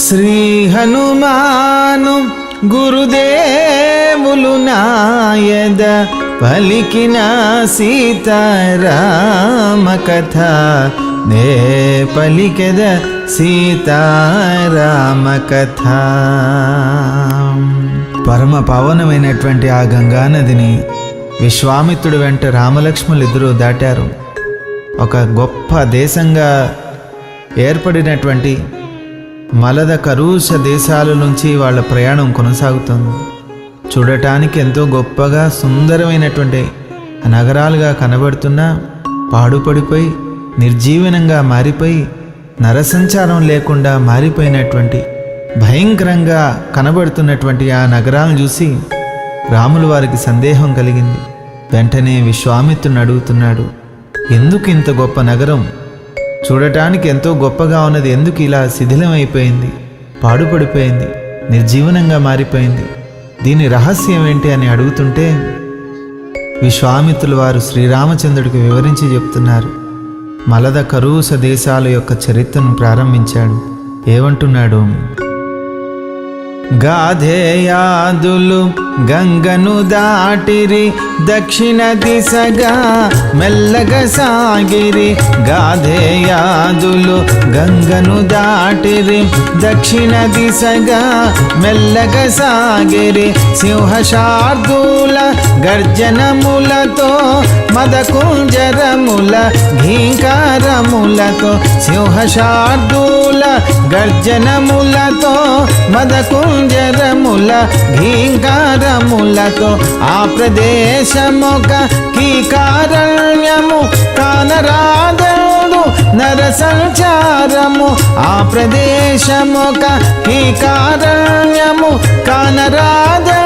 శ్రీ హనుమాను గురుదేవులు నాయద పలికిన సీతారామ కథ నే పలికెద సీతారామ కథ. పరమ పావనమైనటువంటి ఆ గంగా నదిని విశ్వామిత్రుడు వెంట రామలక్ష్మణులు ఇద్దరూ దాటారు. ఒక గొప్ప దేశంగా ఏర్పడినటువంటి మలద కరుష దేశాల నుంచి వాళ్ళ ప్రయాణం కొనసాగుతుంది. చూడటానికి ఎంతో గొప్పగా సుందరమైనటువంటి నగరాలుగా కనబడుతున్నా పాడుపడిపోయి నిర్జీవనంగా మారిపోయి నరసంచారం లేకుండా మారిపోయినటువంటి భయంకరంగా కనబడుతున్నటువంటి ఆ నగరాలను చూసి రాములు వారికి సందేహం కలిగింది. వెంటనే విశ్వామిత్రుని అడుగుతున్నాడు, ఎందుకు ఇంత గొప్ప నగరం చూడటానికి ఎంతో గొప్పగా ఉన్నది ఎందుకు ఇలా శిథిలమైపోయింది, పాడుపడిపోయింది, నిర్జీవనంగా మారిపోయింది, దీని రహస్యం ఏంటి అని అడుగుతుంటే విశ్వామిత్రుల వారు శ్రీరామచంద్రుడికి వివరించి చెప్తున్నారు. మలద కరుష దేశాల యొక్క చరిత్రను ప్రారంభించాడు. ఏమంటున్నాడు, గాధేయాదులు గంగను దాటిరి దక్షిణ దిశగా మెల్లగా సాగిరి. గాధేయాదులు గంగను దాటిరి దక్షిణ దిశగా మెల్లగా సాగిరి. సింహశార్దూల గర్జనములతో మదకుంజరముల ఘీంకారములతో. సింహశార్దూల గర్జనములతో మదకుంజరముల ఘీంకారములతో. ఆ ప్రదేశమొక కీకారణ్యము కానరాదు నర సంచారము. ఆ ప్రదేశమొక కీకారణ్యము కానరాదు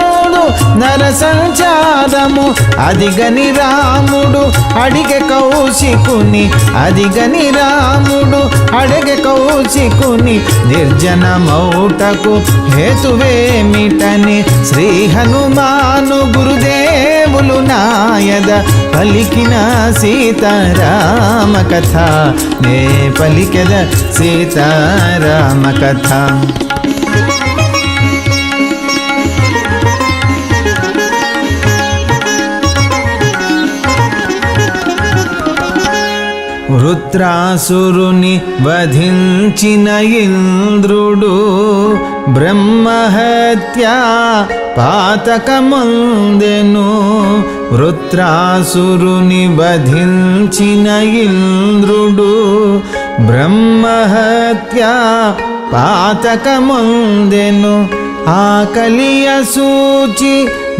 నర సంచారము. అదిగని రాముడు అడిగె కౌశికుని, అదిగని రాముడు అడిగె కౌశికుని. నిర్జనమౌటకు హేతువేమిటని శ్రీ హనుమాను గురుదేవులు నాయద పలికిన సీతారామ కథ నే పలికెద సీతారామ కథ. వృత్రాసురుని వధించిన ఇంద్రుడు బ్రహ్మహత్యా పాతకమందెను. వృత్రాసురుని వధించిన ఇంద్రుడు బ్రహ్మహత్యా పాతకమందెను. ఆకలియ సూచి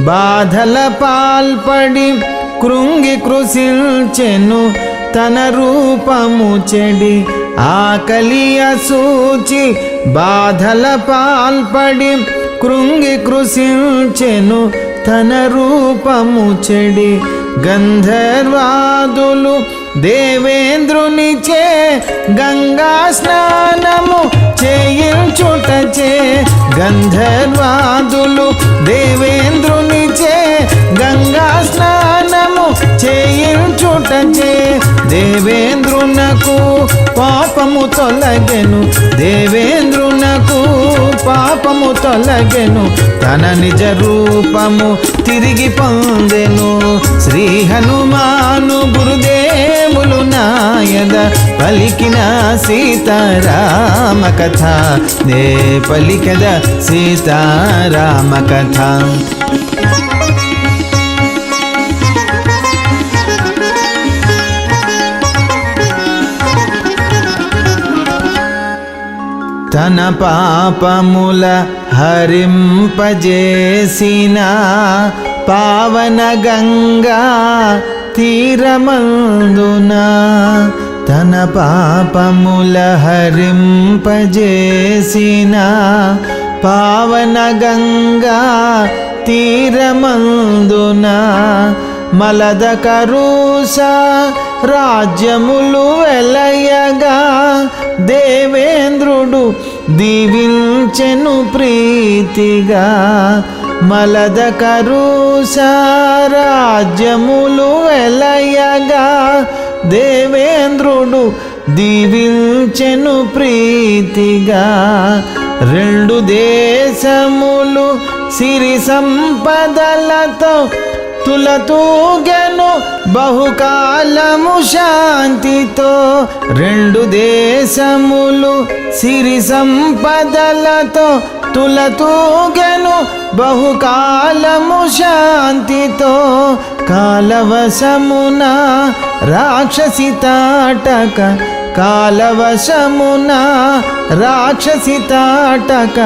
బాధల పాల్పడి కృంగి కృశించెను తన రూపము చెడి. ఆకలియ సూచి బాధల పాల్పడి కృంగి కృశించెను తన రూపము చెడి. గంధర్వాదులు దేవేంద్రునిచే గంగా స్నానము చేయించుటచే. గంధర్వాదులు దేవేంద్రునిచే గంగా స్నానము చేయించుటచే. దేవేంద్రునకు పాపము తొలగెను, దేవేంద్రునకు పాపము తొలగెను. తన నిజ రూపము తిరిగి పొందెను. శ్రీ హనుమాను గురుదేవులు నాయద పలికిన సీతారామ కథ నే పలికెద సీతారామ కథ. తన పాపముల హరింపజేసిన పావన గంగా తీరమందున. తన పాపముల హరింపజేసిన పావన గంగా తీరమందున. మలద కరుష రాజ్యములు వెలయగా దేవేంద్రుడు దీవించెను ప్రీతిగా. మలద కరుష రాజ్యములు వెలయగా దేవేంద్రుడు దీవించెను ప్రీతిగా. రెండు దేశములు సిరి సంపదలతో తులతూగెను బహుకాలము శాంతితో. రెండు దేశములు సిరి సంపదలతో తులతూగెను బహుకాలము శాంతితో. కాలవశమున రాక్షసి తాటక, కాలవశమున రాక్షసి తాటక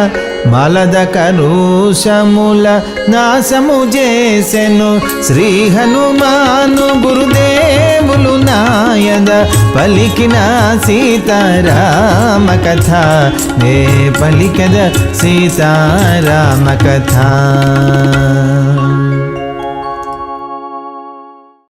మలద కరుషముల నాశము చేసెను. శ్రీ హనుమాను గురుదేవులు నాయద పలికిన సీతారామ కథ, నే పలికద సీతారామ కథ.